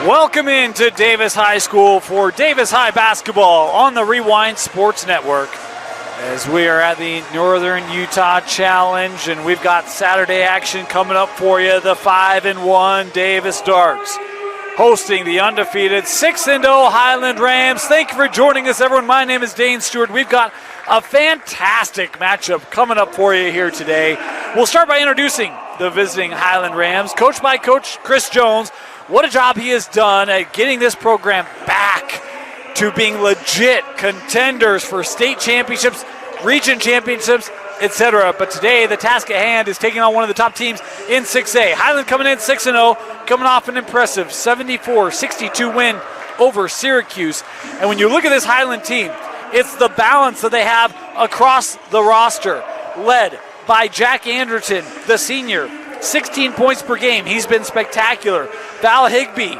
Welcome into Davis High School for Davis High basketball on the Rewind Sports Network. As we are at the Northern Utah Challenge, and we've got Saturday action coming up for you. The 5-1 Davis Darks hosting the undefeated 6-0 Highland Rams. Thank you for joining us, everyone. My name is Dane Stewart. We've got a fantastic matchup coming up for you here today. We'll start by introducing the visiting Highland Rams, coached by Coach Chris Jones. What a job he has done at getting this program back to being legit contenders for state championships, region championships, etc. But today, the task at hand is taking on one of the top teams in 6A. Highland coming in 6-0, coming off an impressive 74-62 win over Syracuse. And when you look at this Highland team, it's the balance that they have across the roster, led by Jack Anderton, the senior. 16 points per game. He's been spectacular. Val Higbee,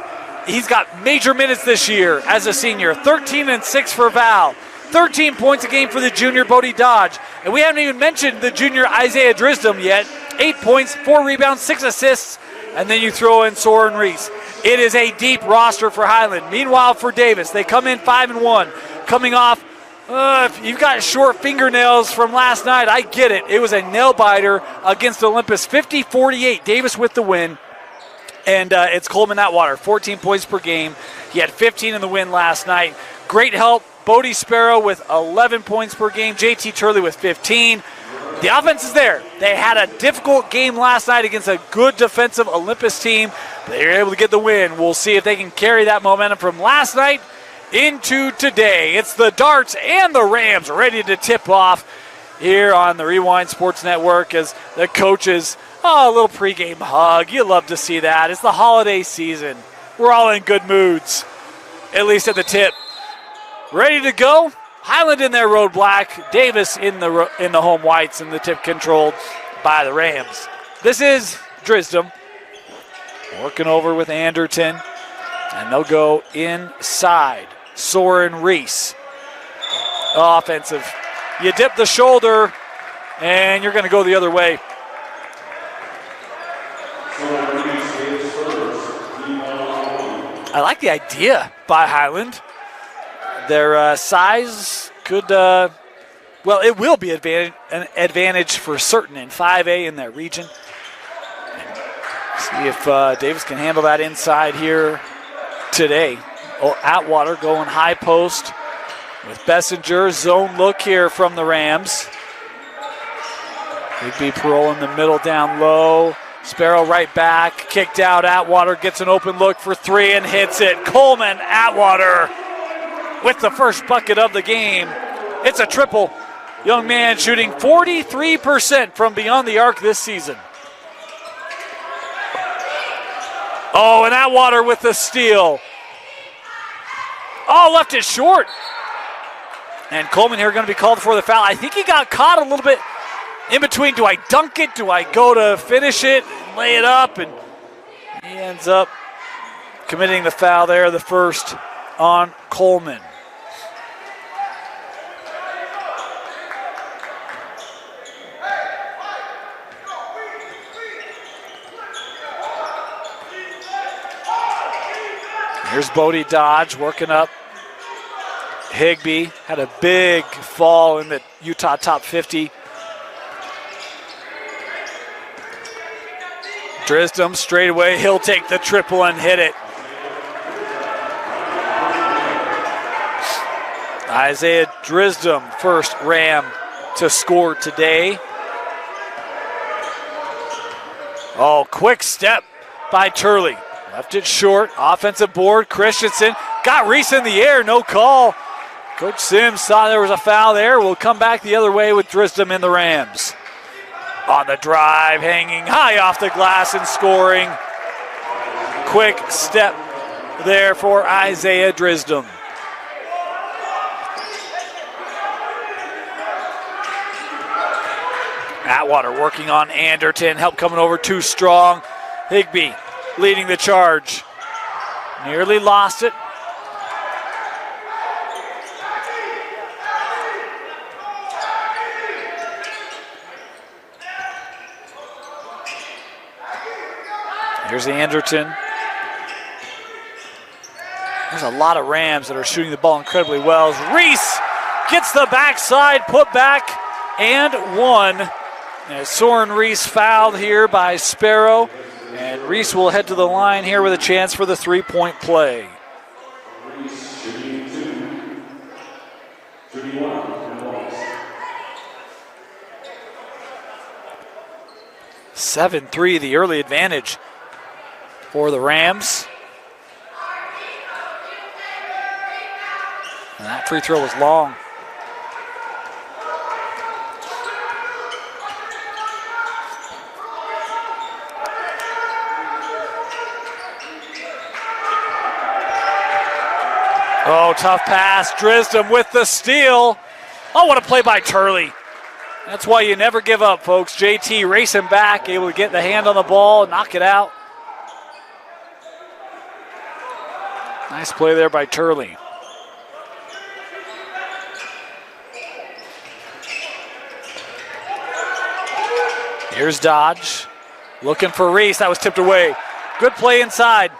he's got major minutes this year as a senior. 13-6 for Val. 13 points a game for the junior Bodie Dodge. And we haven't even mentioned the junior Isaiah Drisdom yet. 8 points, 4 rebounds, 6 assists. And then you throw in Soren Reese. It is a deep roster for Highland. Meanwhile, for Davis, they come in 5-1, coming off. If you've got short fingernails from last night, I get it. It was a nail-biter against Olympus, 50-48. Davis with the win. And it's Coleman Atwater, 14 points per game. He had 15 in the win last night. Great help. Bodie Sparrow with 11 points per game. JT Turley with 15. The offense is there. They had a difficult game last night against a good defensive Olympus team. They were able to get the win. We'll see if they can carry that momentum from last night into today. It's the Darts and the Rams ready to tip off here on the Rewind Sports Network as the coaches, a little pregame hug. You love to see that. It's the holiday season. We're all in good moods, at least at the tip. Ready to go. Highland in their road black, Davis in the home whites, and the tip controlled by the Rams. This is Drisdom working over with Anderton, and they'll go inside. Soren Reese. Offensive. You dip the shoulder, and you're going to go the other way. I like the idea by Highland. Their size could, it will be an advantage for certain in 5A in that region. See if Davis can handle that inside here today. Atwater going high post with Bessinger. Zone look here from the Rams. Big B Parole in the middle down low. Sparrow right back. Kicked out. Atwater gets an open look for three and hits it. Coleman Atwater with the first bucket of the game. It's a triple. Young man shooting 43% from beyond the arc this season. Oh, and Atwater with the steal. Oh, left it short. And Coleman here going to be called for the foul. I think he got caught a little bit in between. Do I dunk it? Do I go to finish it and lay it up? And he ends up committing the foul there, the first on Coleman. Here's Bodie Dodge working up. Higbee had a big fall in the Utah top 50. Drisdom straight away. He'll take the triple and hit it. Isaiah Drisdom, first Ram to score today. Oh, quick step by Turley. Left it short. Offensive board. Christensen got Reese in the air. No call. Coach Sims thought there was a foul there. We'll come back the other way with Drisdom in the Rams. On the drive, hanging high off the glass and scoring. Quick step there for Isaiah Drisdom. Atwater working on Anderton. Help coming over too strong. Higbee leading the charge. Nearly lost it. Here's Anderton. There's a lot of Rams that are shooting the ball incredibly well. As Reese gets the backside put back and one. As Soren Reese fouled here by Sparrow. And Reese will head to the line here with a chance for the three-point play. 7-3, the early advantage for the Rams. And that free throw was long. Oh, tough pass. Drisdom with the steal. Oh, what a play by Turley. That's why you never give up, folks. JT racing back, able to get the hand on the ball, knock it out. Nice play there by Turley. Here's Dodge. Looking for Reese. That was tipped away. Good play inside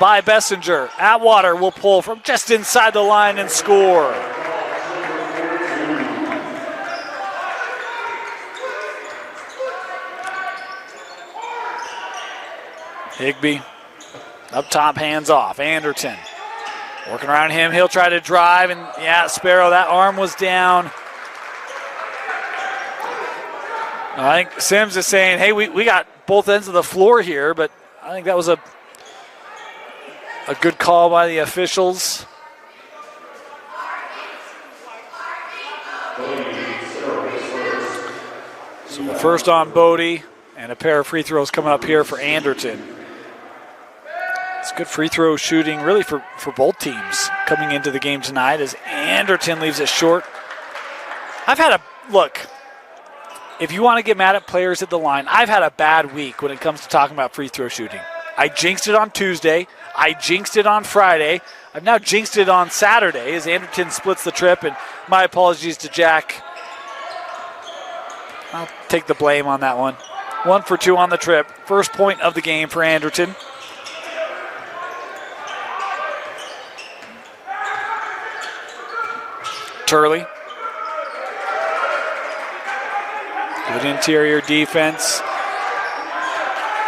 by Bessinger. Atwater will pull from just inside the line and score. Higbee up top, hands off. Anderton working around him. He'll try to drive, and yeah, Sparrow, that arm was down. I think Sims is saying, hey, we got both ends of the floor here, but I think that was a good call by the officials. So the first on Bodie, and a pair of free throws coming up here for Anderton. It's good free throw shooting really for both teams coming into the game tonight as Anderton leaves it short. Look, if you want to get mad at players at the line, I've had a bad week when it comes to talking about free throw shooting. I jinxed it on Tuesday. I jinxed it on Friday. I've now jinxed it on Saturday as Anderton splits the trip, and my apologies to Jack. I'll take the blame on that one. 1 for 2 on the trip. First point of the game for Anderton. Turley. Good interior defense.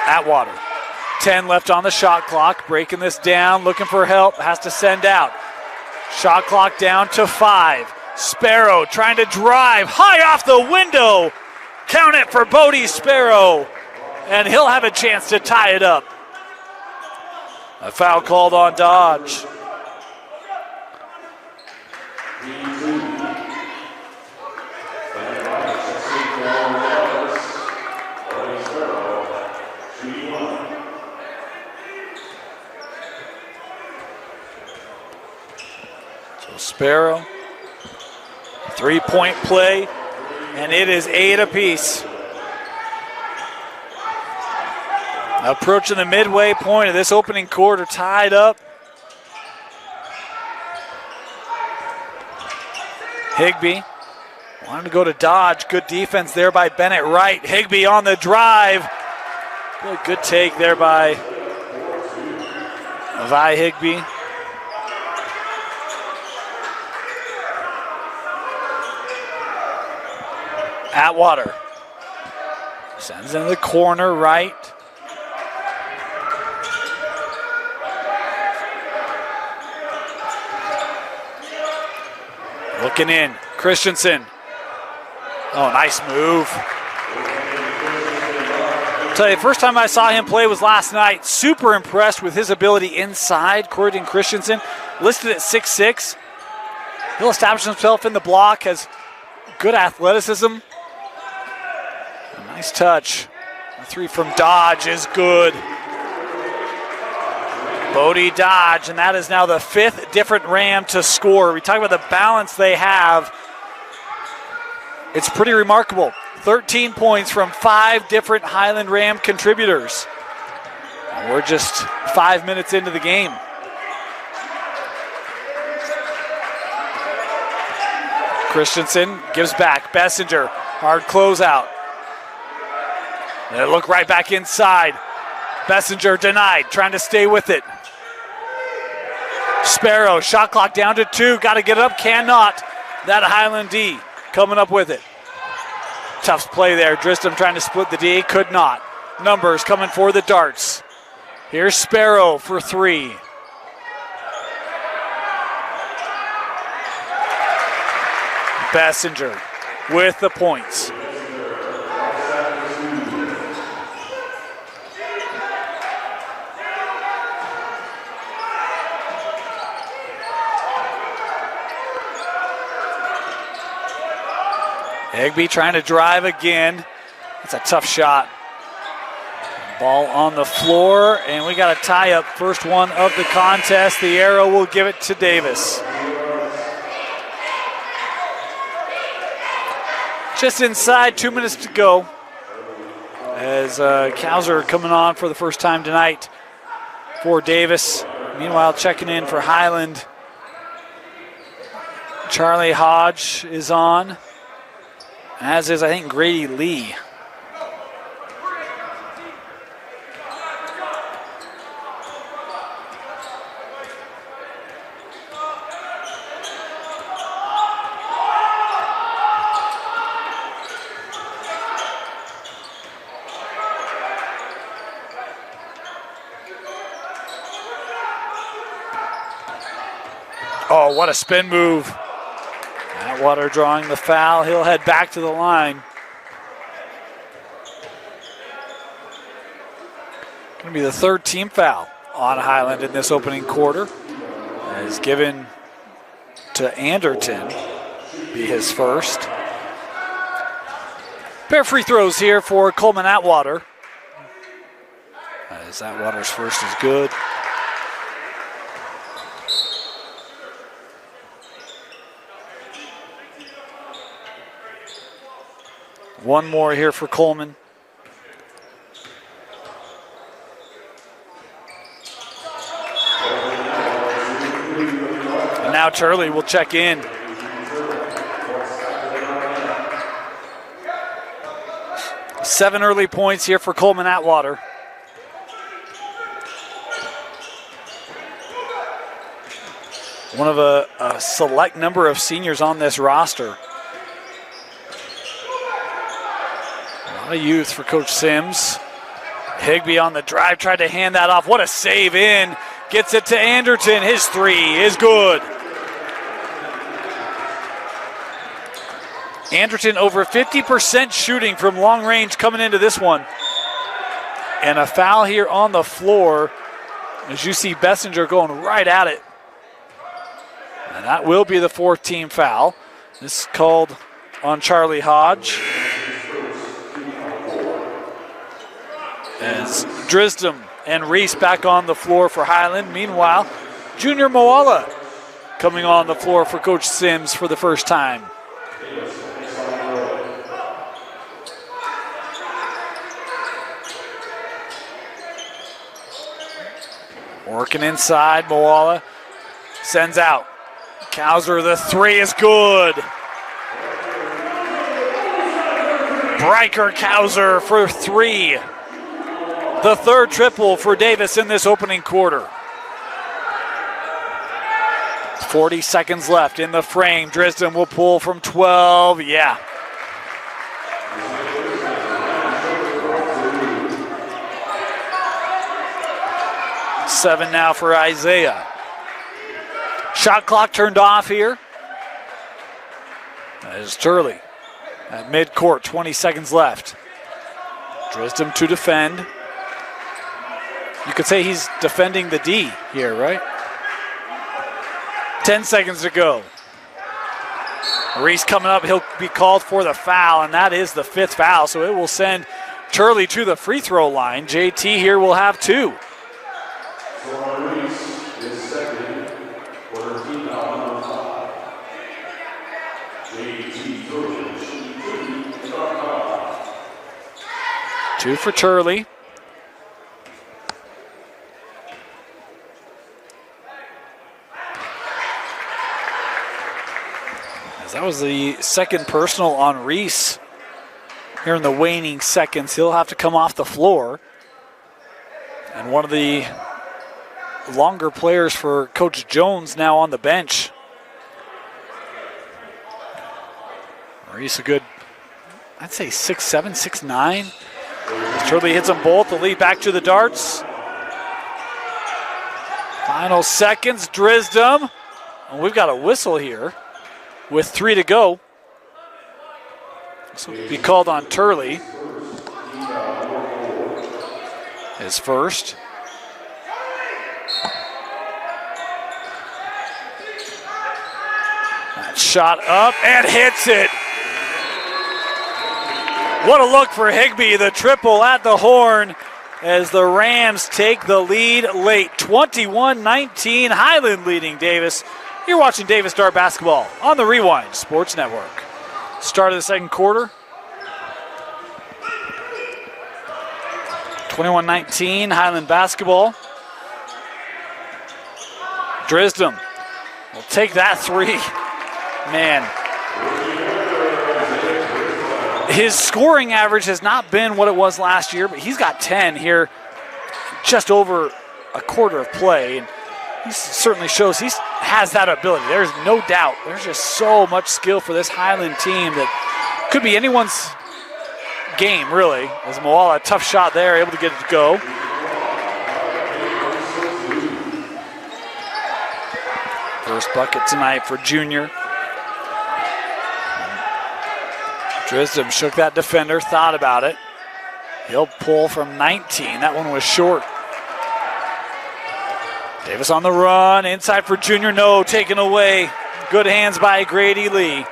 Atwater. 10 left on the shot clock. Breaking this down, looking for help. Has to send out. Shot clock down to 5. Sparrow trying to drive. High off the window. Count it for Bodie Sparrow. And he'll have a chance to tie it up. A foul called on Dodge. Sparrow, 3-point play, and it is 8 apiece. Approaching the midway point of this opening quarter, tied up. Higbee wanted to go to Dodge. Good defense there by Bennett Wright. Higbee on the drive. Good take there by Vi Higbee. Atwater sends in the corner right. Looking in, Christensen. Oh, nice move. I'll tell you, first time I saw him play was last night. Super impressed with his ability inside. Corridon Christensen, listed at 6'6". He'll establish himself in the block, has good athleticism. Nice touch. The 3 from Dodge is good. Bodie Dodge, and that is now the 5th different Ram to score. We talk about the balance they have. It's pretty remarkable. 13 points from 5 different Highland Ram contributors. And we're just 5 minutes into the game. Christensen gives back. Bessinger, hard closeout. They look right back inside. Bessinger denied, trying to stay with it. Sparrow, shot clock down to 2. Got to get it up, cannot. That Highland D coming up with it. Tough play there. Dristum trying to split the D, could not. Numbers coming for the darts. Here's Sparrow for 3. Bessinger with the points. Higby trying to drive again. It's a tough shot. Ball on the floor, and we got a tie-up. First one of the contest. The arrow will give it to Davis. Just inside, 2 minutes to go. As Kauser coming on for the first time tonight for Davis. Meanwhile, checking in for Highland. Charlie Hodge is on, as is, I think, Grady Lee. Oh, what a spin move. Atwater drawing the foul. He'll head back to the line. Going to be the third team foul on Highland in this opening quarter. Is given to Anderton, be his first. Pair of free throws here for Coleman Atwater. As Atwater's first is good. One more here for Coleman. And now Turley will check in. Seven early points here for Coleman Atwater. One of a select number of seniors on this roster. A youth for Coach Sims. Higby on the drive, tried to hand that off. What a save in. Gets it to Anderton. His 3 is good. Anderton over 50% shooting from long range coming into this one. And a foul here on the floor as you see Bessinger going right at it. And that will be the fourth team foul. This is called on Charlie Hodge. As Drisdom and Reese back on the floor for Highland. Meanwhile, Junior Moala coming on the floor for Coach Sims for the first time. Working inside, Moala sends out. Kauser, the 3 is good. Breiker Kauser for 3. The third triple for Davis in this opening quarter. 40 seconds left in the frame. Drisden will pull from 12. Yeah. Seven now for Isaiah. Shot clock turned off here. That is Turley at midcourt. 20 seconds left. Drisden to defend. You could say he's defending the D here, right? 10 seconds to go. Reese coming up, he'll be called for the foul, and that is the 5th foul, so it will send Turley to the free throw line. JT here will have 2. Two for Turley. That was the second personal on Reese. Here in the waning seconds, he'll have to come off the floor. And one of the longer players for Coach Jones now on the bench. Reese a good, I'd say 6'7", 6'9". Turley hits them both. The lead back to the darts. Final seconds, Drisdom. And we've got a whistle here with 3 to go. This will be called on Turley. His first. That shot up and hits it. What a look for Higbee, the triple at the horn as the Rams take the lead late. 21-19, Highland leading Davis. You're watching Davis Dart Basketball on the Rewind Sports Network. Start of the second quarter. 21-19, Highland basketball. Drisdom will take that 3. Man, his scoring average has not been what it was last year, but he's got 10 here, just over a quarter of play. And he certainly shows he has that ability. There's no doubt. There's just so much skill for this Highland team that could be anyone's game, really. As Moala, a tough shot there, able to get it to go. First bucket tonight for junior. Drisdom shook that defender, thought about it. He'll pull from 19. That one was short. Davis on the run, inside for junior, no, taken away. Good hands by Grady Lee.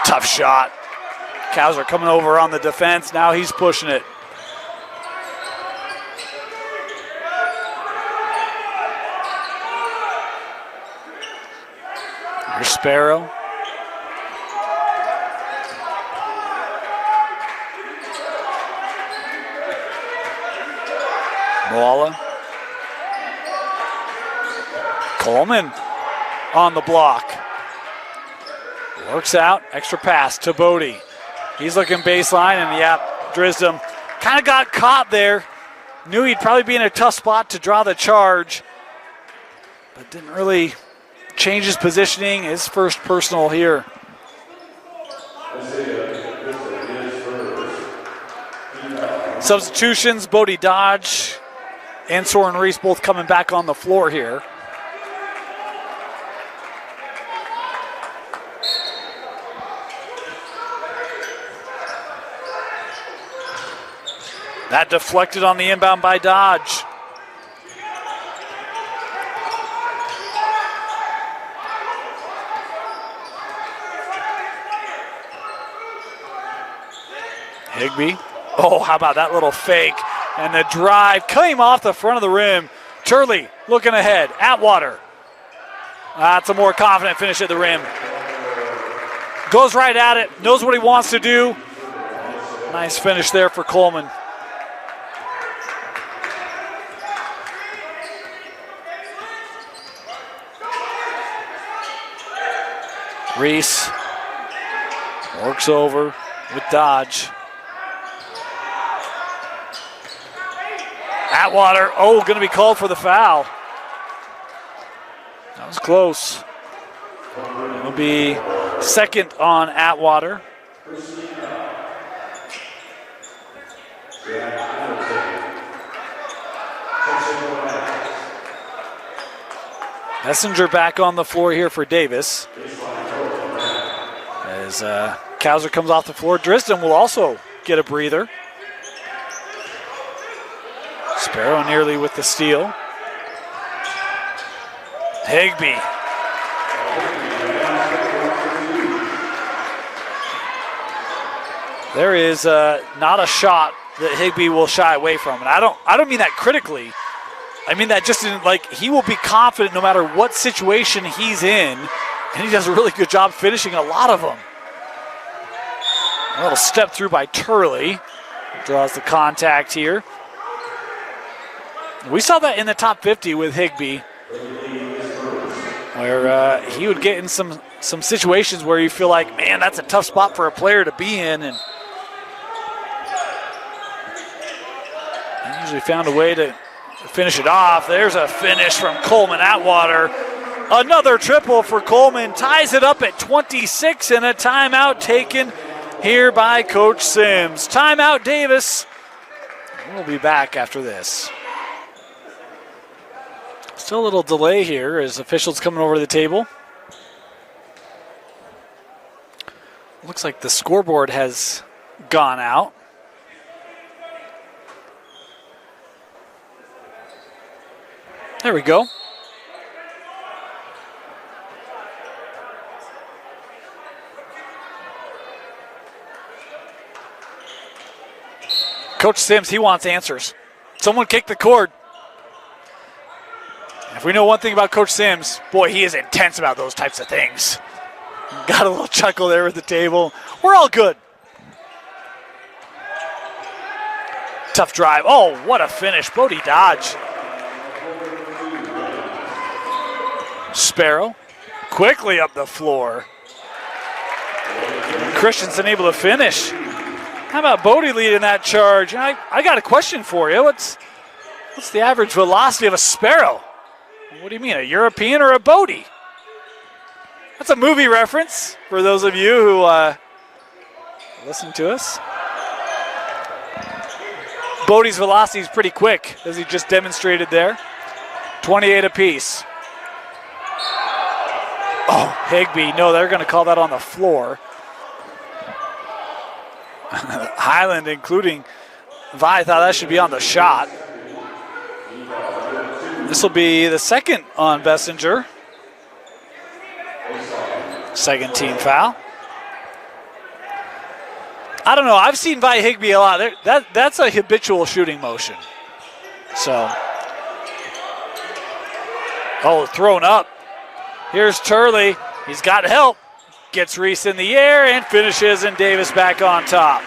Tough shot. Cows are coming over on the defense. Now he's pushing it. Here's Sparrow. Moala. Coleman on the block. Works out, extra pass to Bodie. He's looking baseline, and Drisdom kind of got caught there. Knew he'd probably be in a tough spot to draw the charge, but didn't really change his positioning. His first personal here. Substitutions, Bodie Dodge and Soren Reese both coming back on the floor here. That deflected on the inbound by Dodge. Higbee. Oh, how about that little fake? And the drive came off the front of the rim. Turley looking ahead. Atwater. That's a more confident finish at the rim. Goes right at it. Knows what he wants to do. Nice finish there for Coleman. Reese works over with Dodge. Atwater, going to be called for the foul. That was close. It'll be second on Atwater. Messenger back on the floor here for Davis. As Kauser comes off the floor, Drisdom will also get a breather. Sparrow nearly with the steal. Higbee. There is not a shot that Higbee will shy away from. And I don't mean that critically. I mean that just in, he will be confident no matter what situation he's in. And he does a really good job finishing a lot of them. A little step through by Turley. Draws the contact here. We saw that in the top 50 with Higbee, where he would get in some situations where you feel like, man, that's a tough spot for a player to be in. And Usually found a way to finish it off. There's a finish from Coleman Atwater. Another triple for Coleman. Ties it up at 26 and a timeout taken here by Coach Sims. Timeout Davis. We'll be back after this. Still a little delay here as officials coming over to the table. Looks like the scoreboard has gone out. There we go. Coach Sims, he wants answers. Someone kick the cord. If we know one thing about Coach Sims, boy, he is intense about those types of things. Got a little chuckle there at the table. We're all good. Tough drive. Oh, what a finish. Bodie Dodge. Sparrow quickly up the floor. Christensen able to finish. How about Bodie leading that charge? I got a question for you. What's the average velocity of a Sparrow? What do you mean, a European or a Bodie? That's a movie reference for those of you who listen to us. Bodie's velocity is pretty quick, as he just demonstrated there. 28 apiece. Oh, Higbee. No, they're going to call that on the floor. Highland, including Vi, thought that should be on the shot. This will be the second on Bessinger. Second team foul. I don't know. I've seen Vi Higbee a lot. That's a habitual shooting motion. So. Oh, thrown up. Here's Turley. He's got help. Gets Reese in the air and finishes, and Davis back on top.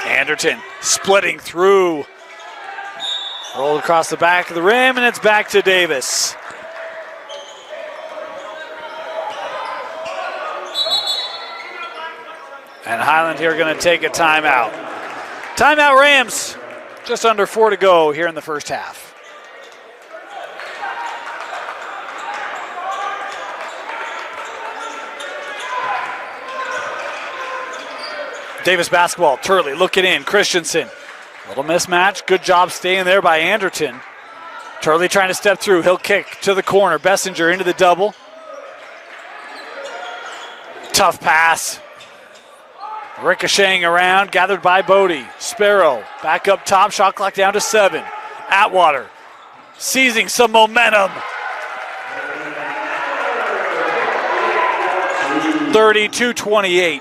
Anderton splitting through. Rolled across the back of the rim, and it's back to Davis. And Highland here going to take a timeout. Timeout Rams. Just under 4 to go here in the first half. Davis basketball. Turley looking in. Christensen. Little mismatch. Good job staying there by Anderton. Turley trying to step through. He'll kick to the corner. Bessinger into the double. Tough pass. Ricocheting around, gathered by Bodie. Sparrow back up top, shot clock down to 7. Atwater seizing some momentum. 32-28.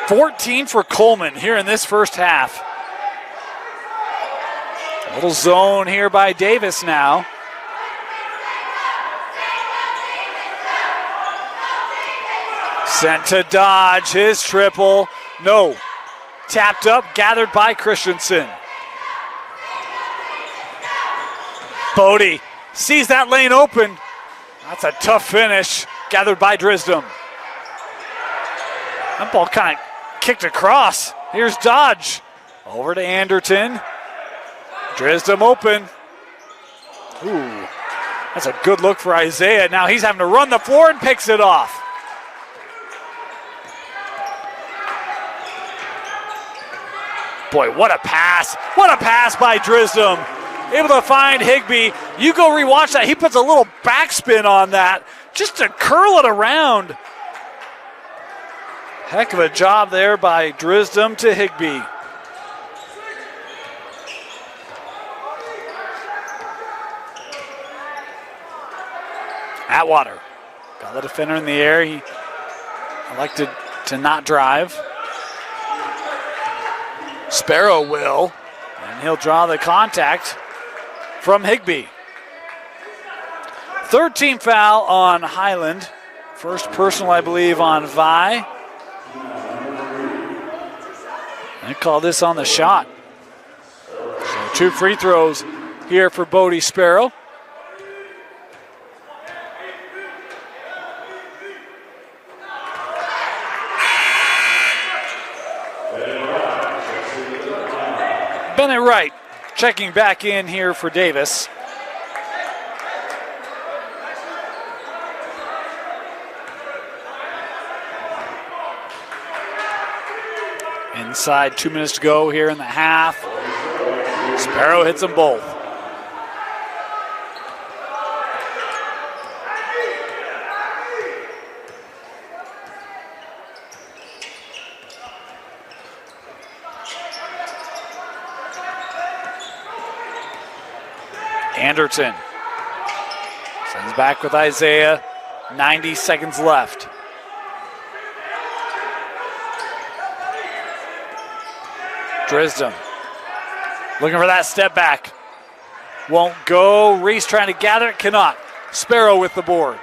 14 for Coleman here in this first half. A little zone here by Davis now. Sent to Dodge, his triple. No. Tapped up, gathered by Christensen. Bodie sees that lane open. That's a tough finish, gathered by Drisdom. That ball kind of kicked across. Here's Dodge. Over to Anderton. Drisdom open. Ooh, that's a good look for Isaiah. Now he's having to run the floor and picks it off. Boy, what a pass. What a pass by Drisdom. Able to find Higbee. You go rewatch that. He puts a little backspin on that just to curl it around. Heck of a job there by Drisdom to Higbee. Atwater got the defender in the air. He elected to not drive. Sparrow will, and he'll draw the contact from Higbee. Third team foul on Highland. First personal, I believe, on Vi. They call this on the shot. So 2 free throws here for Bodie Sparrow. right. Checking back in here for Davis. Inside 2 minutes to go here in the half. Sparrow hits them both. Anderton sends back with Isaiah. 90 seconds left. Drisdom looking for that step back. Won't go. Reese trying to gather it. Cannot. Sparrow with the board.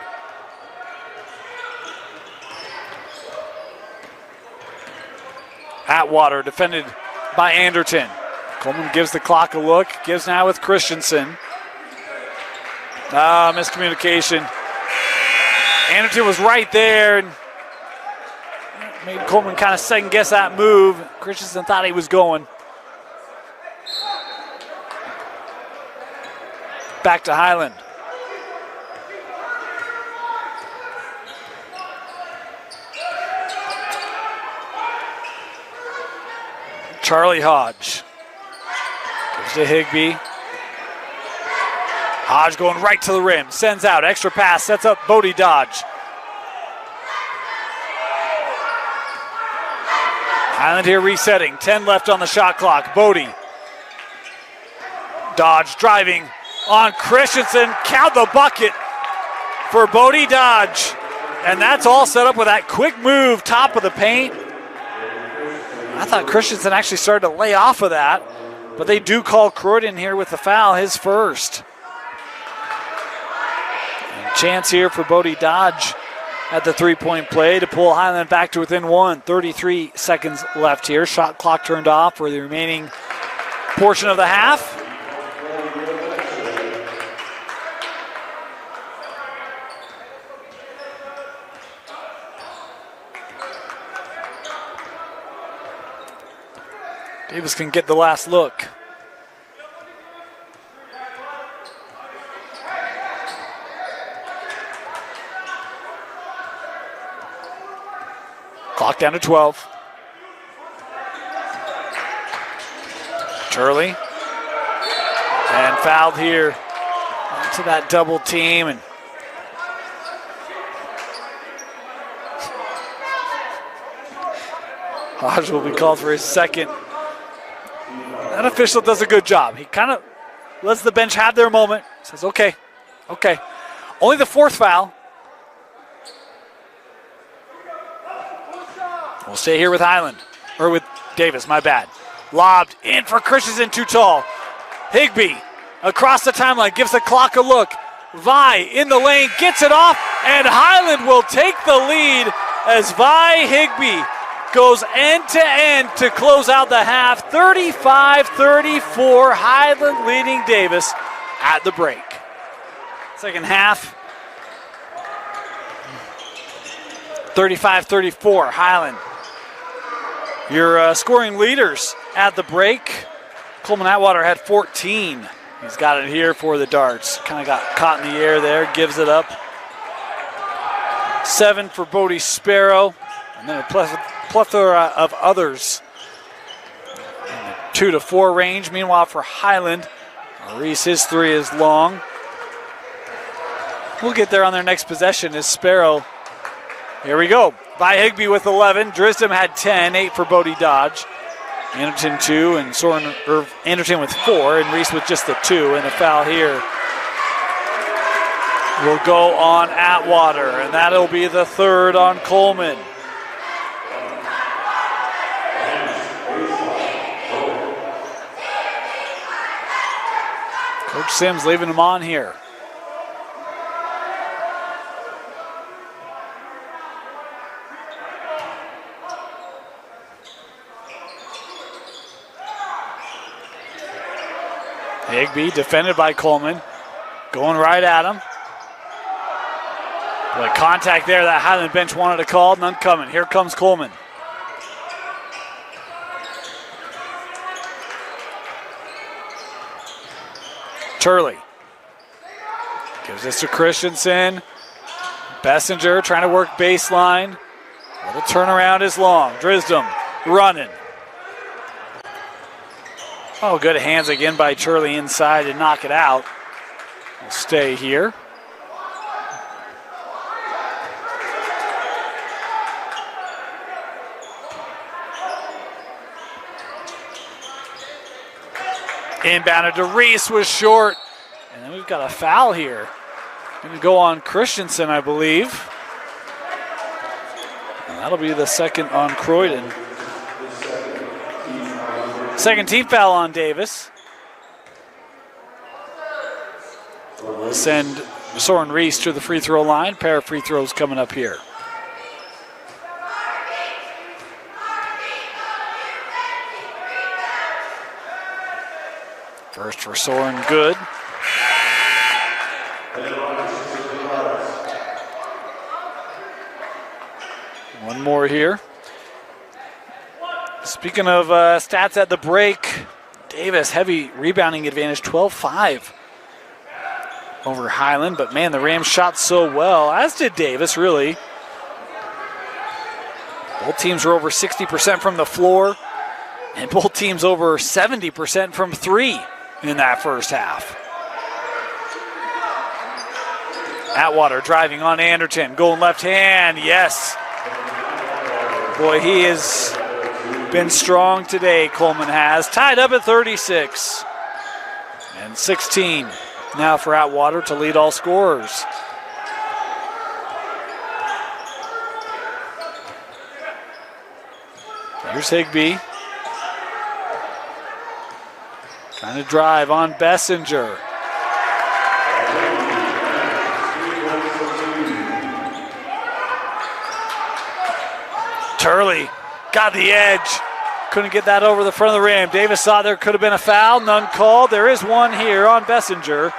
Atwater defended by Anderton. Coleman gives the clock a look. Gives now with Christensen. Miscommunication. Anderton was right there and made Coleman kind of second guess that move. Christensen thought he was going. Back to Highland. Charlie Hodge. Gives to Higbee. Hodge going right to the rim. Sends out. Extra pass. Sets up Bodie Dodge. Highland here resetting. 10 left on the shot clock. Bodie. Dodge driving on Christensen. Count the bucket for Bodie Dodge. And that's all set up with that quick move, top of the paint. I thought Christensen actually started to lay off of that, but they do call Croydon here with the foul, his first. And chance here for Bodie Dodge at the three-point play to pull Highland back to within one. 33 seconds left here. Shot clock turned off for the remaining portion of the half. Davis can get the last look. Clock down to 12. Turley. And fouled here into that double team. And Hodge will be called for his second. That official does a good job. He kind of lets the bench have their moment. Says, okay. Only the fourth foul. We'll stay here with Highland. Or with Davis, my bad. Lobbed in for Christensen, too tall. Higbee across the timeline, gives the clock a look. Vi in the lane, gets it off, and Highland will take the lead as Vi Higbee goes end to end to close out the half. 35-34, Highland leading Davis at the break. Second half, 35-34, Highland. Your scoring leaders at the break. Coleman Atwater had 14. He's got it here for the Darts. Kind of got caught in the air there, gives it up. 7 for Bodie Sparrow, and then a plethora of others in the 2 to 4 range. Meanwhile, for Highland, Reese, his three is long. We'll get there on their next possession as Sparrow. Here we go. Vi Higbee with 11. Drisdom had 10, 8 for Bodie Dodge. Anderton 2, and Anderton with 4, and Reese with just the 2, and a foul here will go on Atwater, and that'll be the third on Coleman. Coach Sims leaving him on here. Higbee defended by Coleman. Going right at him. Boy, contact there that Highland bench wanted to call. None coming. Here comes Coleman. Turley gives this to Christensen. Bessinger trying to work baseline. Little turnaround is long. Drisdom running. Oh, good hands again by Turley inside to knock it out. We'll stay here. Inbounded to Reese was short. And then we've got a foul here. Going to go on Christensen, I believe. And that'll be the second on Croydon. Second team foul on Davis. We'll send Soren Reese to the free throw line. Pair of free throws coming up here. First for Soren, good. One more here. Speaking of stats at the break, Davis, heavy rebounding advantage, 12-5 over Highland. But, man, the Rams shot so well, as did Davis, really. Both teams were over 60% from the floor, and both teams over 70% from three in that first half. Atwater driving on Anderton, going left hand, yes. Boy, he has been strong today, Coleman has. Tied up at 36. And 16 now for Atwater to lead all scorers. Here's Higbee. Trying to drive on Bessinger. Turley got the edge. Couldn't get that over the front of the rim. Davis saw there could have been a foul. None called. There is one here on Bessinger.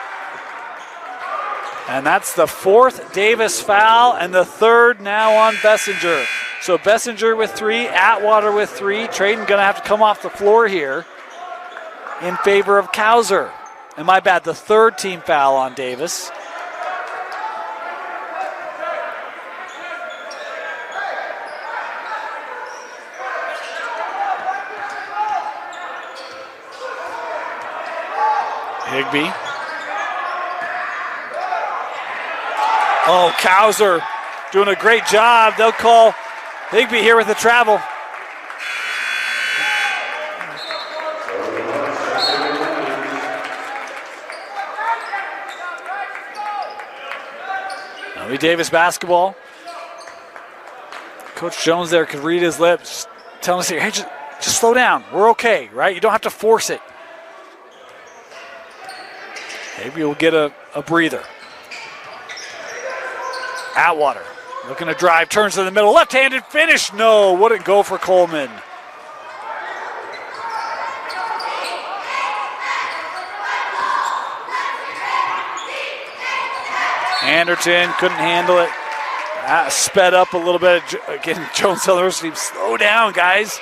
And that's the fourth Davis foul and the third now on Bessinger. So Bessinger with three, Atwater with three. Trayton going to have to come off the floor here in favor of Kauser. And my bad, the third team foul on Davis. Higbee. Oh, Kauser doing a great job. They'll call Higbee here with the travel. Now we Davis basketball. Coach Jones there could read his lips, telling us here, hey, just slow down. We're okay, right? You don't have to force it. Maybe we'll get a breather. Atwater looking to drive, turns to the middle, left-handed finish. No, wouldn't go for Coleman. Anderton couldn't handle it. Sped up a little bit. Again, Jones University, slow down, guys.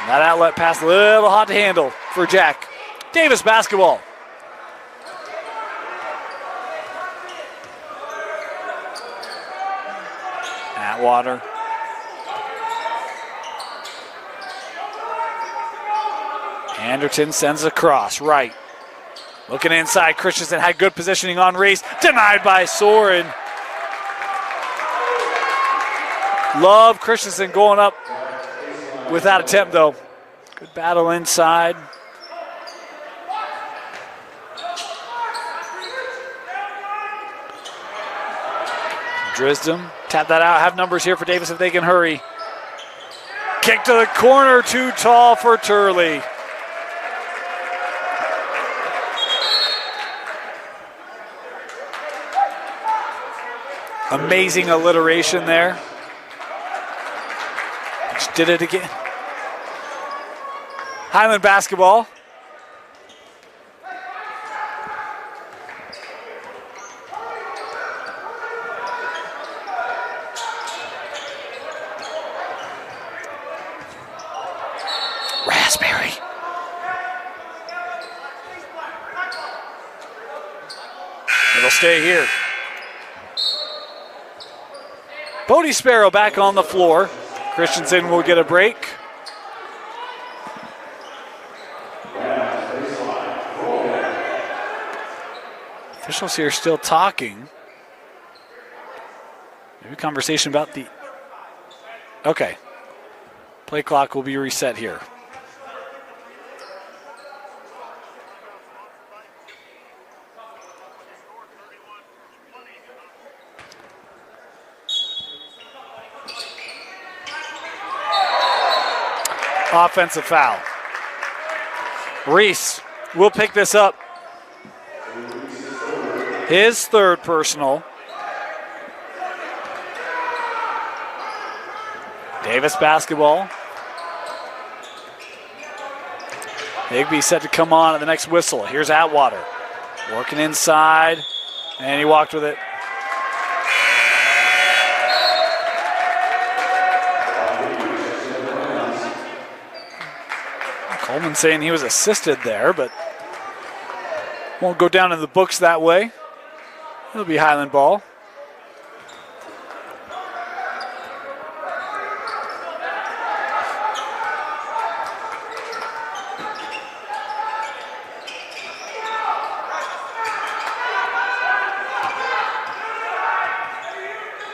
And that outlet pass a little hot to handle for Jack. Davis basketball. Atwater. Anderton sends across, right. Looking inside, Christensen had good positioning on Reese. Denied by Soren. Love Christensen going up with that attempt, though. Good battle inside. Drisdom, tap that out. Have numbers here for Davis if they can hurry. Kick to the corner, too tall for Turley. Amazing alliteration there. Just did it again. Highland basketball. It'll stay here. Bodie Sparrow back on the floor. Christensen will get a break. Officials here still talking. Maybe conversation about the... Okay. Play clock will be reset here. Offensive foul. Reese will pick this up. His third personal. Davis basketball. Higbee set to come on at the next whistle. Here's Atwater. Working inside, and he walked with it. Coleman saying he was assisted there, but won't go down in the books that way. It'll be Highland ball.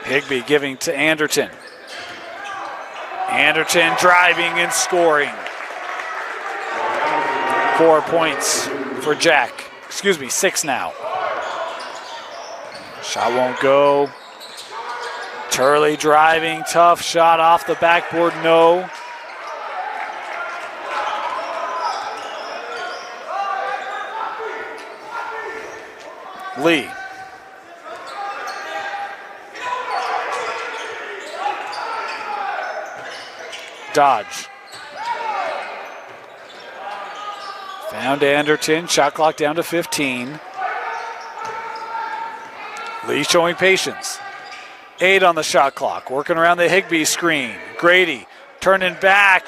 Higbee giving to Anderton. Anderton driving and scoring. 4 points for Jack. Excuse me, 6 now. Shot won't go. Turley driving, tough shot off the backboard, no. Lee. Dodge. Found Anderton, shot clock down to 15. Lee showing patience. 8 on the shot clock, working around the Higbee screen. Grady turning back.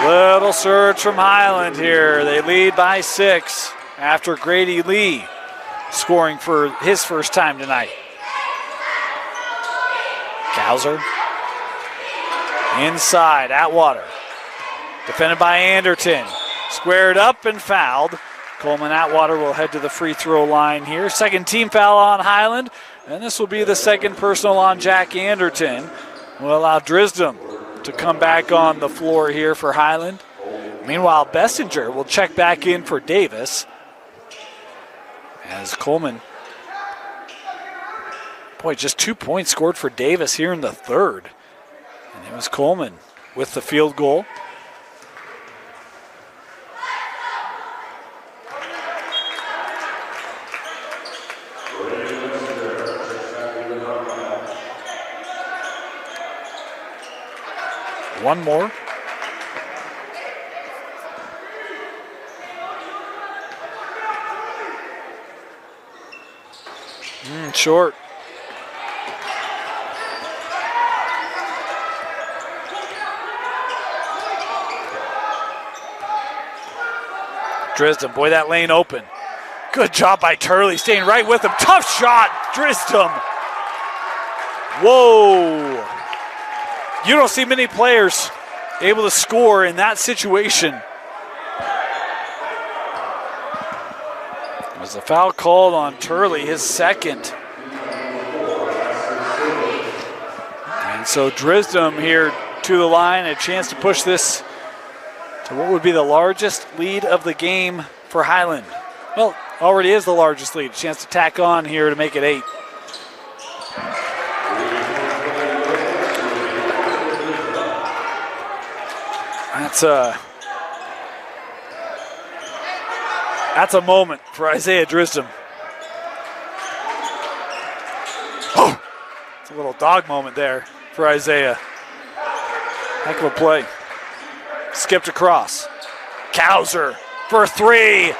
Little surge from Highland here. They lead by 6 after Grady Lee scoring for his first time tonight. Cowser. Inside, Atwater. Defended by Anderton. Squared up and fouled. Coleman Atwater will head to the free throw line here. Second team foul on Highland. And this will be the second personal on Jack Anderton. Will allow Drisdom to come back on the floor here for Highland. Meanwhile, Bessinger will check back in for Davis. As Coleman... Boy, just 2 points scored for Davis here in the third. And it was Coleman with the field goal. One more. Short. Drisdom, boy, that lane open. Good job by Turley, staying right with him. Tough shot, Drisdom. Whoa. You don't see many players able to score in that situation. Was the foul called on Turley, his second. And so Drisdom here to the line, a chance to push this to what would be the largest lead of the game for Highland. Well, already is the largest lead. A chance to tack on here to make it 8. That's a moment for Isaiah Drisdom. Oh, it's a little dog moment there for Isaiah. Heck of a play. Skipped across. Cowser for 3.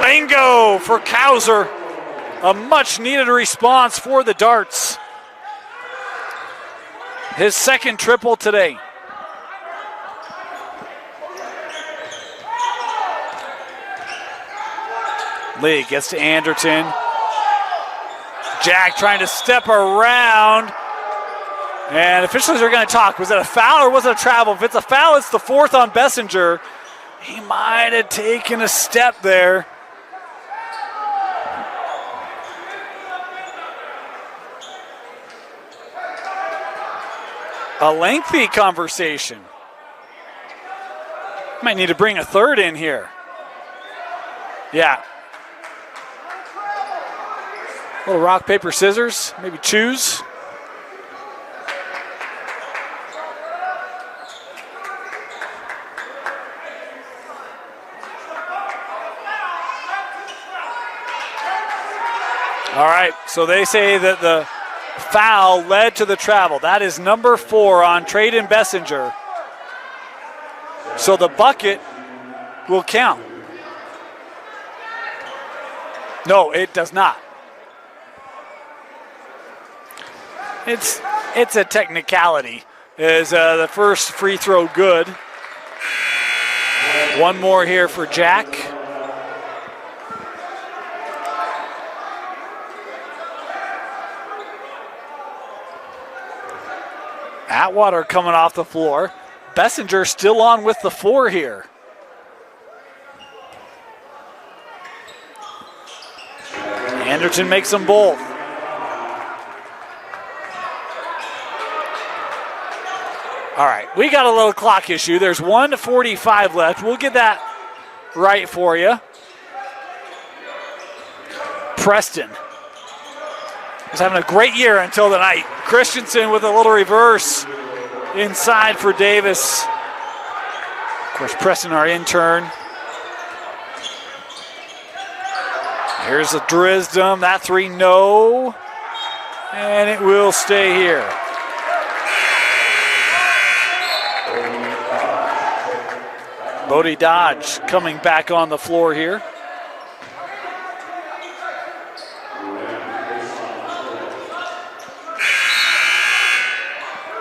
Bingo for Cowser. A much needed response for the Darts. His second triple today. Lee gets to Anderton. Jack trying to step around. And officials are going to talk. Was it a foul or was it a travel? If it's a foul, it's the 4th on Bessinger. He might have taken a step there. A lengthy conversation. Might need to bring a third in here. Yeah. A little rock, paper, scissors. Maybe choose. All right, so they say that the foul led to the travel. That is number 4 on Trayden Bessinger. So the bucket will count. No, it does not. It's a technicality. Is the first free throw good? One more here for Jack. Atwater coming off the floor. Bessinger still on with the 4 here. Anderton makes them both. All right, we got a little clock issue. There's 1:45 left. We'll get that right for you. Preston was having a great year until tonight. Christensen with a little reverse inside for Davis. Of course, Preston, our intern. Here's a Drisdom. That 3, no. And it will stay here. Bodie Dodge coming back on the floor here.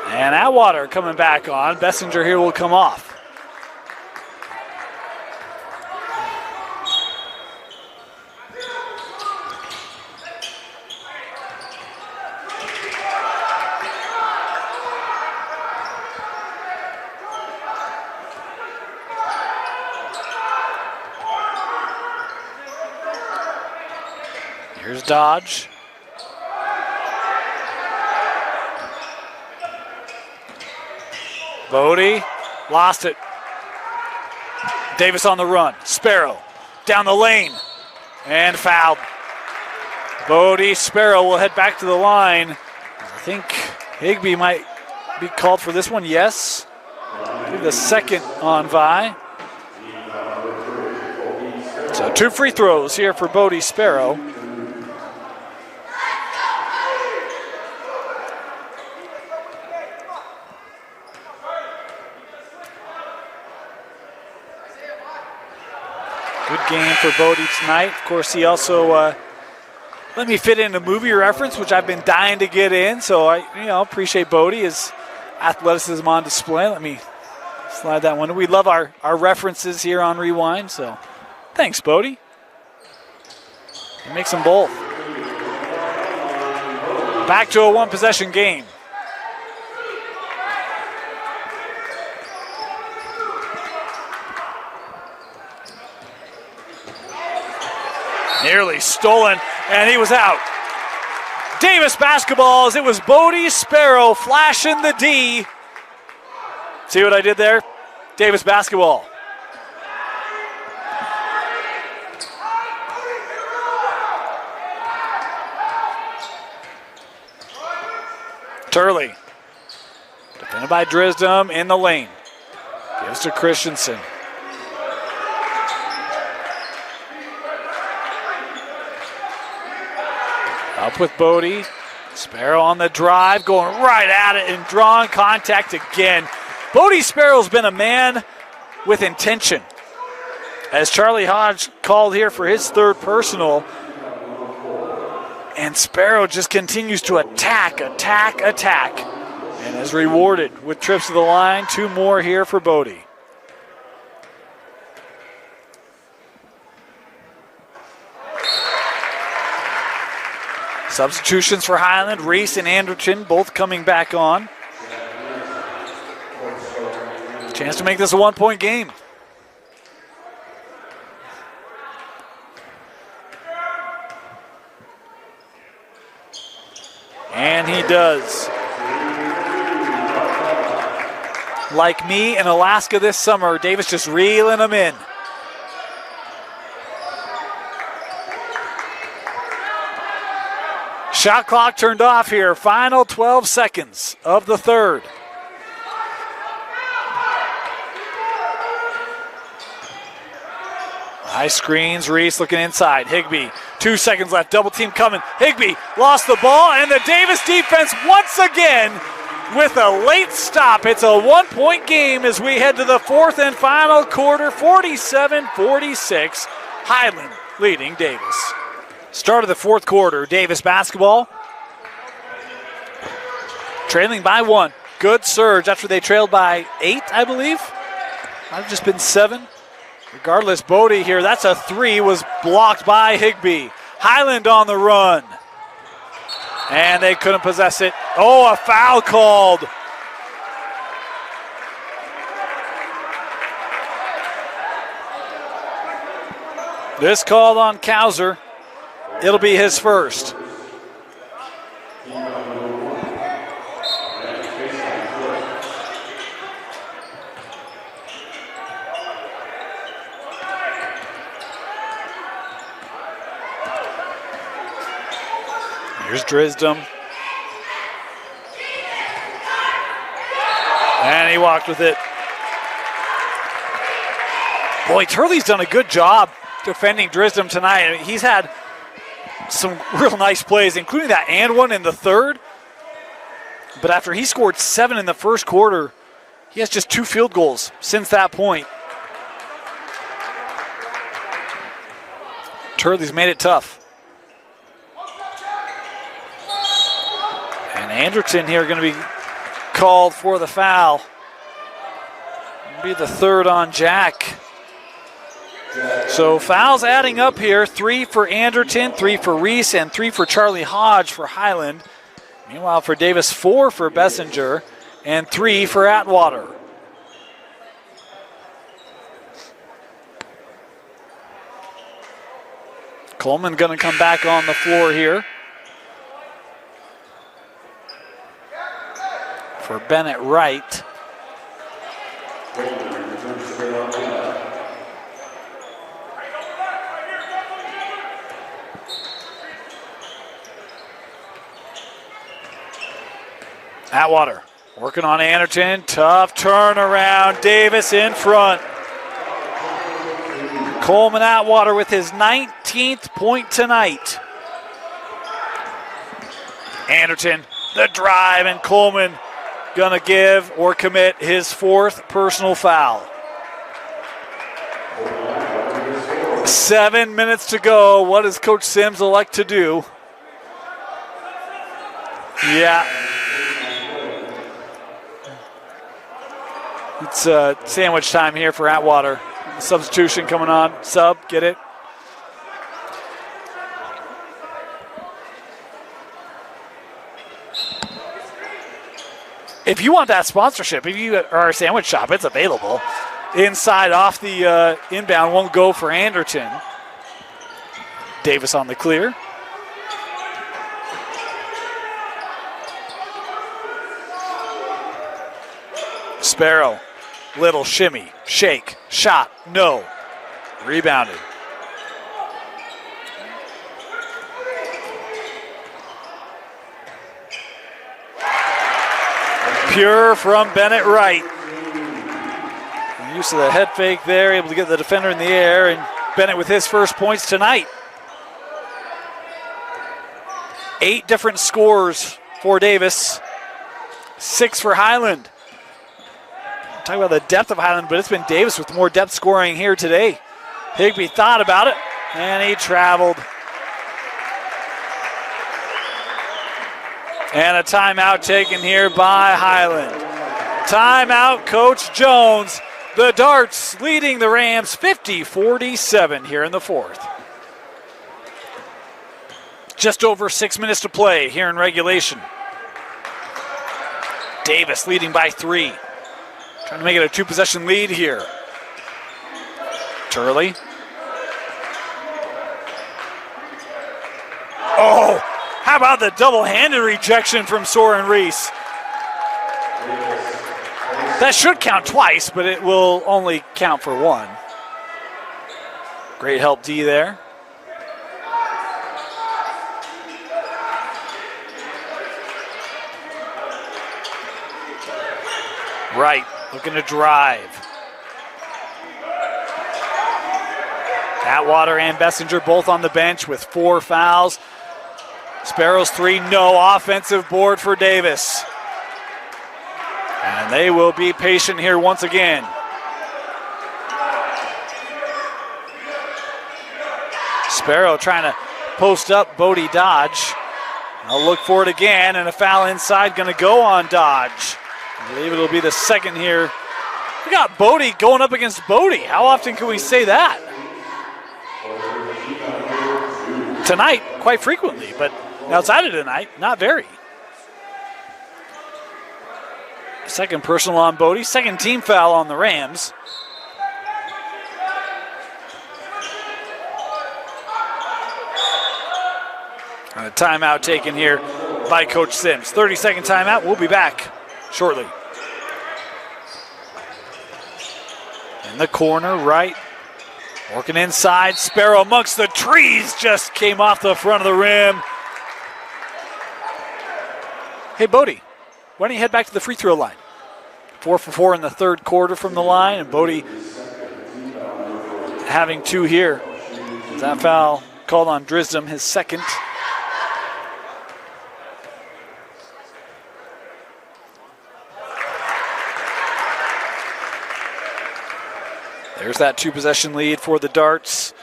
And Atwater coming back on. Bessinger here will come off. Here's Dodge. Bodie lost it. Davis on the run. Sparrow down the lane and fouled. Bodie, Sparrow will head back to the line. I think Higbee might be called for this one. Yes. The second on Vi. So 2 free throws here for Bodie Sparrow. Good game for Bodie tonight. Of course, he also let me fit in a movie reference, which I've been dying to get in. So I appreciate Bodie, his athleticism on display. Let me slide that one. We love our references here on Rewind. So thanks, Bodie. He makes them both. Back to a 1-possession game. Nearly stolen, and he was out. Davis basketballs. It was Bodie Sparrow flashing the D. See what I did there? Davis basketball. Turley. Defended by Drisdom in the lane. Gives to Christensen. Up with Bodie. Sparrow on the drive, going right at it and drawing contact again. Bodie Sparrow's been a man with intention. As Charlie Hodge called here for his 3rd personal. And Sparrow just continues to attack, and is rewarded with trips to the line. 2 more here for Bodie. Substitutions for Highland, Reese and Anderton both coming back on. Chance to make this a 1-point game. And he does. Like me in Alaska this summer, Davis just reeling them in. Shot clock turned off here. Final 12 seconds of the third. High screens, Reese looking inside. Higbee, 2 seconds left, double team coming. Higbee lost the ball, and the Davis defense once again with a late stop. It's a 1-point game as we head to the fourth and final quarter, 47-46. Highland leading Davis. Start of the fourth quarter, Davis basketball. Trailing by 1. Good surge after they trailed by 8, I believe. Might have just been 7. Regardless, Bodie here, that's a 3, was blocked by Higbee. Highland on the run. And they couldn't possess it. Oh, a foul called. This called on Kauser. It'll be his first. Here's Drisdom. And he walked with it. Boy, Turley's done a good job defending Drisdom tonight. I mean, he's had some real nice plays, including that and one in the third. But after he scored 7 in the first quarter, he has just 2 field goals since that point. Turley's made it tough. And Anderton here going to be called for the foul. It'll be the third on Jack. So fouls adding up here. 3 for Anderton, 3 for Reese, and 3 for Charlie Hodge for Highland. Meanwhile for Davis, 4 for Bessinger, and 3 for Atwater. Coleman going to come back on the floor here for Bennett Wright. Atwater working on Anderton. Tough turnaround. Davis in front. Coleman Atwater with his 19th point tonight. Anderton, the drive, and Coleman gonna give or commit his 4th personal foul. 7 minutes to go. What does Coach Sims elect to do? Yeah. It's sandwich time here for Atwater. Substitution coming on. Sub, get it? If you want that sponsorship, if you are a sandwich shop, it's available. Inside off the inbound won't go for Anderton. Davis on the clear. Sparrow, little shimmy, shake, shot, no. Rebounded. Pure from Bennett Wright. Use of the head fake there, able to get the defender in the air, and Bennett with his first points tonight. 8 different scores for Davis, 6 for Highland. Talk about the depth of Highland, but it's been Davis with more depth scoring here today. Higbee thought about it, and he traveled. And a timeout taken here by Highland. Timeout, Coach Jones. The Darts leading the Rams 50-47 here in the fourth. Just over 6 minutes to play here in regulation. Davis leading by 3. Trying to make it a 2-possession lead here. Turley. Oh, how about the double-handed rejection from Soren Reese? That should count twice, but it will only count for 1. Great help D there. Wright looking to drive. Atwater and Bessinger both on the bench with 4 fouls. Sparrows 3, no offensive board for Davis. And they will be patient here once again. Sparrow trying to post up Bodie Dodge. I'll look for it again, and a foul inside going to go on Dodge. I believe it'll be the second here. We got Bodie going up against Bodie. How often can we say that? Tonight, quite frequently, but outside of tonight, not very. Second personal on Bodie, second team foul on the Rams. And a timeout taken here by Coach Sims. 30-second timeout. We'll be back shortly. In the corner, Wright. Working inside. Sparrow amongst the trees just came off the front of the rim. Hey, Bodie, why don't you head back to the free throw line? 4 for 4 in the third quarter from the line, and Bodie having 2 here. That foul called on Drisdom, his second. There's that 2-possession lead for the Darts.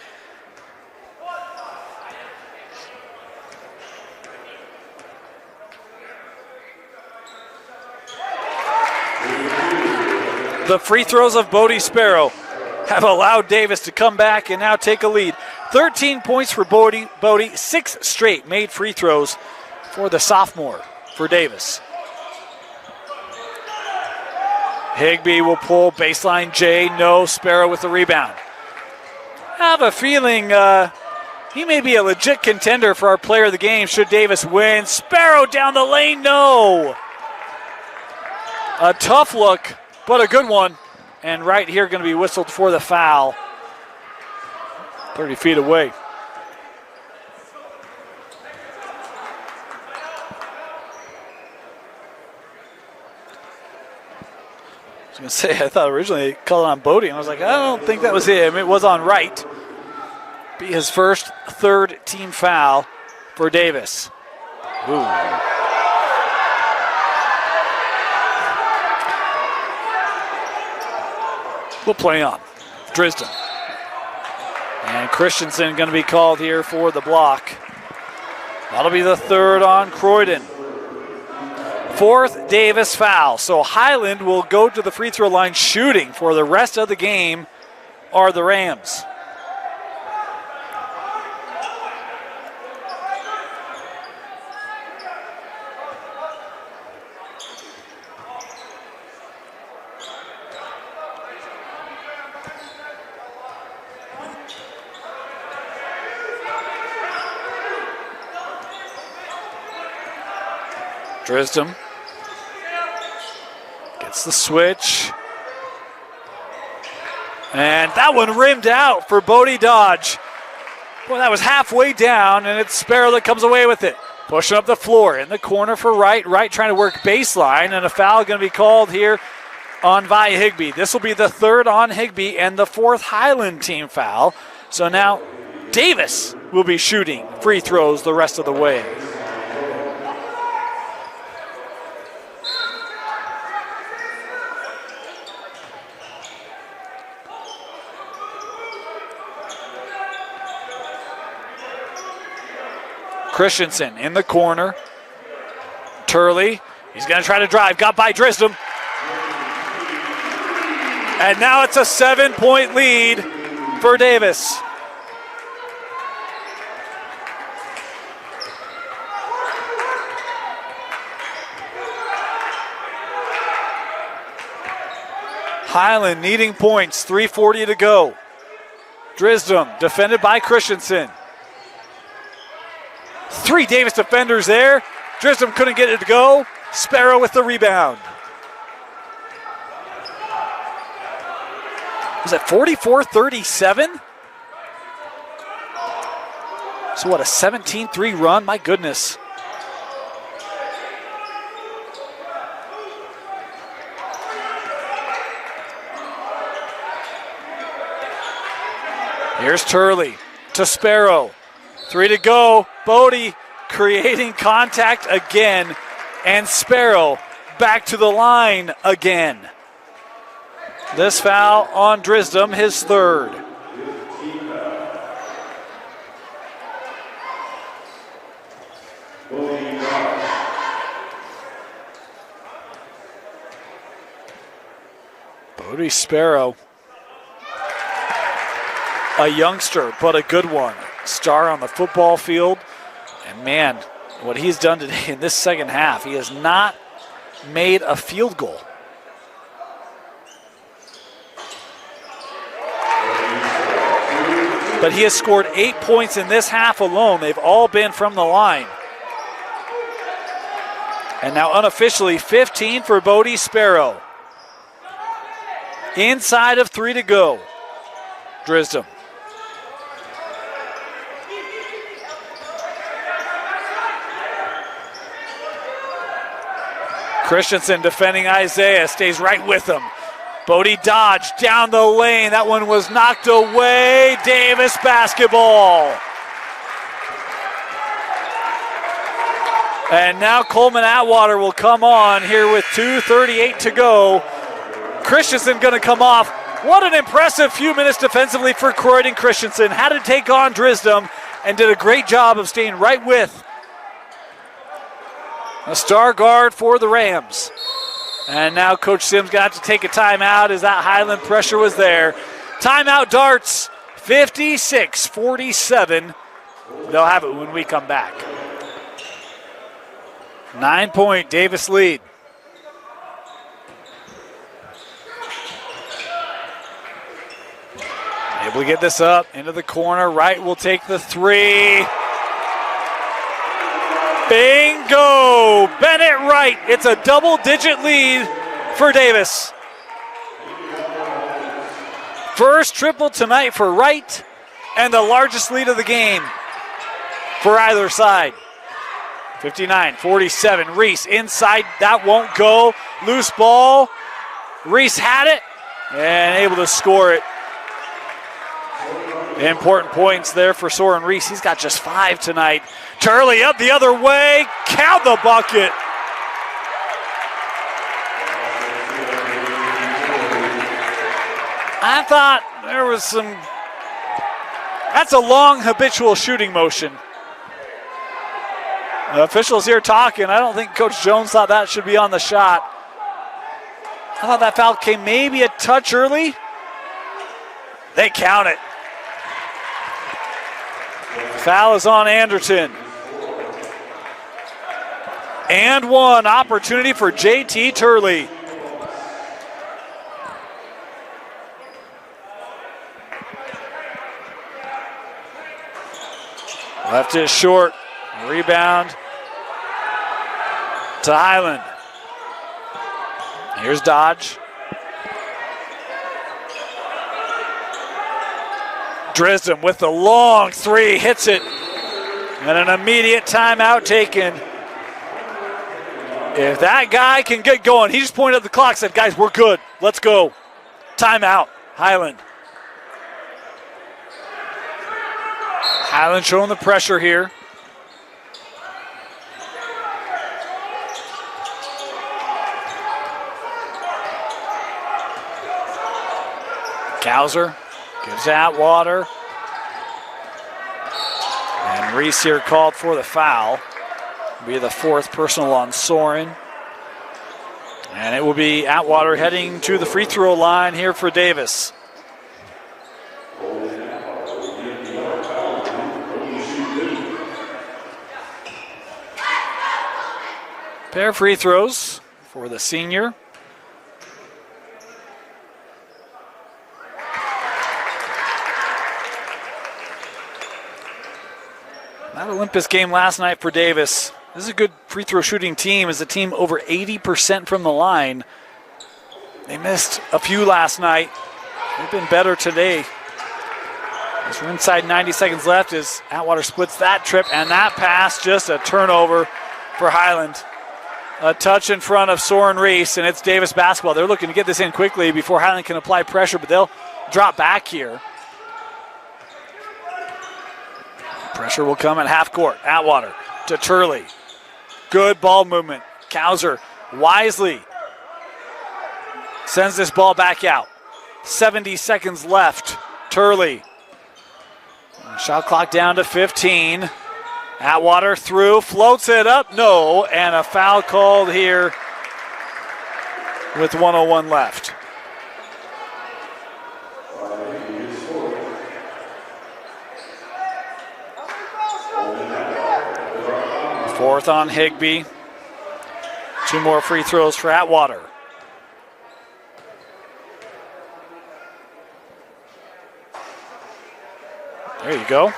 The free throws of Bodie Sparrow have allowed Davis to come back and now take a lead. 13 points for Bodie. 6 straight made free throws for the sophomore for Davis. Higbee will pull baseline J. No. Sparrow with the rebound. I have a feeling he may be a legit contender for our player of the game should Davis win. Sparrow down the lane. No. A tough look, but a good one. And right here going to be whistled for the foul. 30 feet away. I was going to say, I thought originally they called on Bodie, and I was like, I don't think that was him. It was on Wright. Be his first third team foul for Davis. Ooh. We'll play on. Drisdom. And Christensen going to be called here for the block. That'll be the third on Croydon. Fourth Davis foul. So Highland will go to the free throw line shooting for the rest of the game are the Rams. Drisdom gets the switch. And that one rimmed out for Bodie Dodge. Well, that was halfway down, and it's Sparrow that comes away with it. Pushing up the floor in the corner for Wright. Wright trying to work baseline, and a foul going to be called here on Vi Higbee. This will be the third on Higbee and the fourth Highland team foul. So now Davis will be shooting free throws the rest of the way. Christensen in the corner. Turley, he's going to try to drive. Got by Drisdom. And now it's a 7-point lead for Davis. Highland needing points, 3:40 to go. Drisdom defended by Christensen. 3 Davis defenders there. Drisdom couldn't get it to go. Sparrow with the rebound. Was it 44-37? So what, a 17-3 run? My goodness. Here's Turley to Sparrow. 3 to go. Bodie creating contact again. And Sparrow back to the line again. This foul on Drisdom, his 3rd. Bodie Sparrow. A youngster, but a good one. Star on the football field. And man, what he's done today in this second half, he has not made a field goal. But he has scored 8 points in this half alone. They've all been from the line. And now unofficially 15 for Bodie Sparrow. Inside of 3 to go. Drisdom. Christensen defending Isaiah, stays right with him. Bodie dodged down the lane. That one was knocked away. Davis basketball. And now Coleman Atwater will come on here with 2:38 to go. Christensen going to come off. What an impressive few minutes defensively for Croydon Christensen. Had to take on Drisdom and did a great job of staying right with a star guard for the Rams. And now Coach Sims got to take a timeout as that Highland pressure was there. Timeout Darts, 56-47. They'll have it when we come back. 9-point Davis lead. Able to get this up into the corner. Wright will take the 3. Bingo! Bennett Wright. It's a double-digit lead for Davis. First triple tonight for Wright, and the largest lead of the game for either side. 59-47. Reese inside. That won't go. Loose ball. Reese had it and able to score it. Important points there for Soren Reese. He's got just 5 tonight. Turley up the other way. Count the bucket. I thought there was some... That's a long habitual shooting motion. The officials here talking. I don't think Coach Jones thought that should be on the shot. I thought that foul came maybe a touch early. They count it. Foul is on Anderton. And one opportunity for JT Turley. Left it short. Rebound to Highland. Here's Dodge. Drisdom with the long 3, hits it. And an immediate timeout taken. If that guy can get going, he just pointed at the clock, said, guys, we're good. Let's go. Timeout, Highland. Highland showing the pressure here. Cowser gives Atwater. And Reese here called for the foul. Be the 4th personal on Soren. And it will be Atwater heading to the free throw line here for Davis. Pair of free throws for the senior. That Olympus game last night for Davis. This is a good free throw shooting team. As a team over 80% from the line. They missed a few last night. They've been better today. As we're inside 90 seconds left as Atwater splits that trip, and that pass, just a turnover for Highland. A touch in front of Soren Reese, and it's Davis basketball. They're looking to get this in quickly before Highland can apply pressure, but they'll drop back here. Pressure will come at half court. Atwater to Turley. Good ball movement. Kauser wisely sends this ball back out. 70 seconds left. Turley. Shot clock down to 15. Atwater through, floats it up, no, and a foul called here with 1:01 left. Fourth on Higbee. 2 more free throws for Atwater. There you go.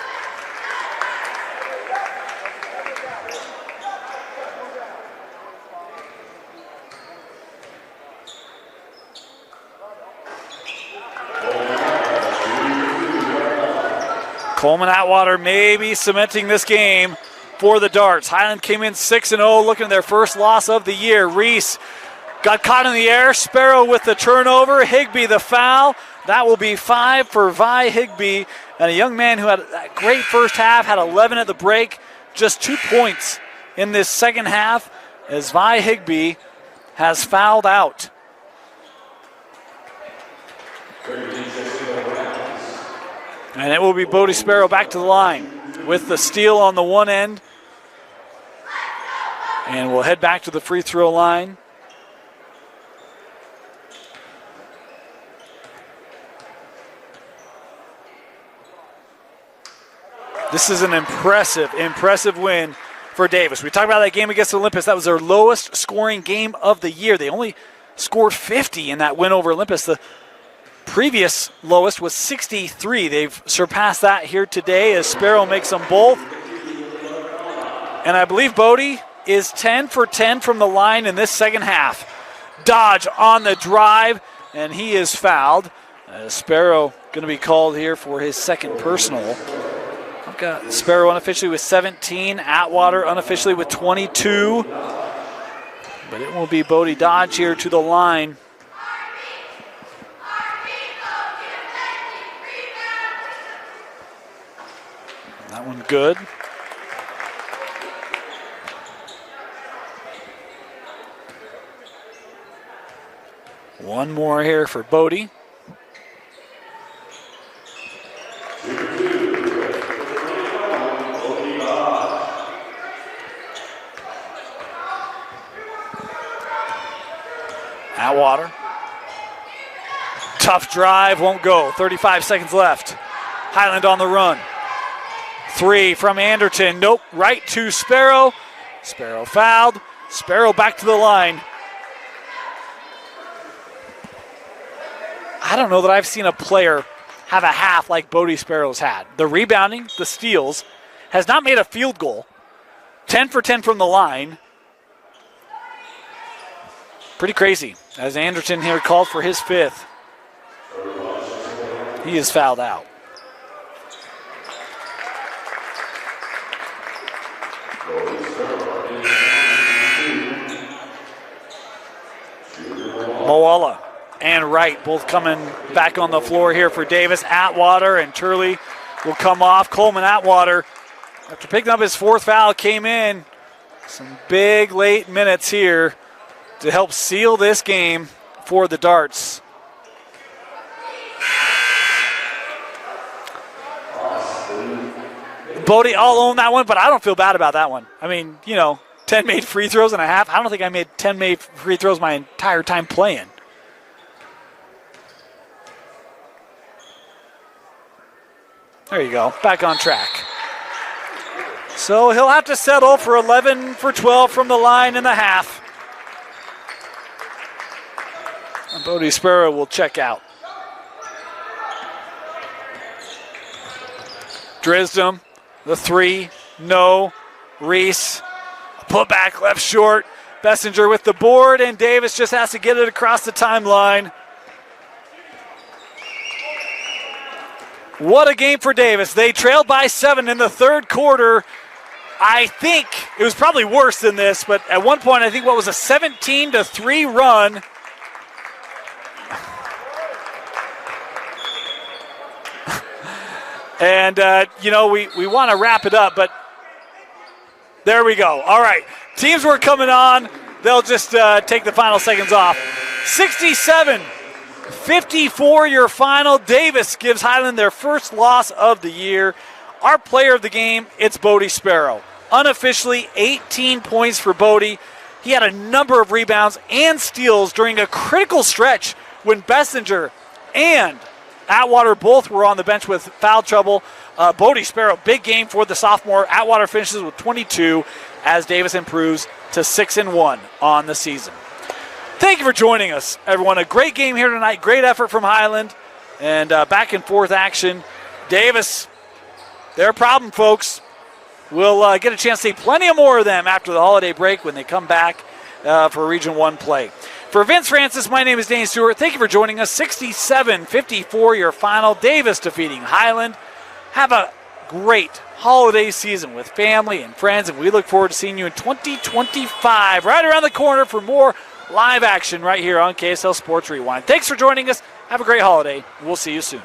Coleman Atwater maybe cementing this game for the Darts. Highland came in 6-0, looking at their first loss of the year. Reese got caught in the air. Sparrow with the turnover. Higbee the foul. That will be 5 for Vi Higbee. And a young man who had a great first half, had 11 at the break. Just 2 points in this second half as Vi Higbee has fouled out. And it will be Bodie Sparrow back to the line with the steal on the one end. And we'll head back to the free throw line. This is an impressive win for Davis. We talked about that game against Olympus. That was their lowest scoring game of the year. They only scored 50 in that win over Olympus. The previous lowest was 63. They've surpassed that here today as Sparrow makes them both. And I believe Bodie is 10 for 10 from the line in this second half. Dodge on the drive, and he is fouled. Sparrow going to be called here for his second personal. I've got Sparrow unofficially with 17, Atwater unofficially with 22. But it will be Bodie Dodge here to the line. That one good. One more here for Bodie. Atwater. Tough drive, won't go. 35 seconds left. Highland on the run. 3 from Anderton. Nope, right to Sparrow. Sparrow fouled. Sparrow back to the line. I don't know that I've seen a player have a half like Bodie Sparrow's had. The rebounding, the steals, has not made a field goal. 10 for 10 from the line. Pretty crazy, as Anderton here called for his 5th. He is fouled out. Moala and Wright both coming back on the floor here for Davis. Atwater and Turley will come off. Coleman Atwater, after picking up his 4th foul, came in. Some big late minutes here to help seal this game for the Darts. Bodie all own that one, but I don't feel bad about that one. I mean, 10 made free throws and a half. I don't think I made 10 made free throws my entire time playing. There you go, back on track. So he'll have to settle for 11 for 12 from the line in the half. And Bodie Sparrow will check out. Drisdom, the 3, No. Reese, put back left short. Bessinger with the board, and Davis just has to get it across the timeline. What a game for Davis. They trailed by 7 in the third quarter. I think it was probably worse than this, but at one point I think what was a 17-3 run. And, we want to wrap it up, but there we go. All right. Teams were coming on. They'll just take the final seconds off. 67-54 your final. Davis gives Highland their first loss of the year. Our player of the game, it's Bodie Sparrow. Unofficially, 18 points for Bodie. He had a number of rebounds and steals during a critical stretch when Bessinger and Atwater both were on the bench with foul trouble. Bodie Sparrow, big game for the sophomore. Atwater finishes with 22 as Davis improves to 6-1 on the season. Thank you for joining us, everyone. A great game here tonight. Great effort from Highland and back and forth action. Davis, they're a problem, folks. We'll get a chance to see plenty of more of them after the holiday break when they come back for Region 1 play. For Vince Francis, my name is Danny Stewart. Thank you for joining us. 67-54 your final. Davis defeating Highland. Have a great holiday season with family and friends, and we look forward to seeing you in 2025 right around the corner for more live action right here on KSL Sports Rewind. Thanks for joining us. Have a great holiday. We'll see you soon.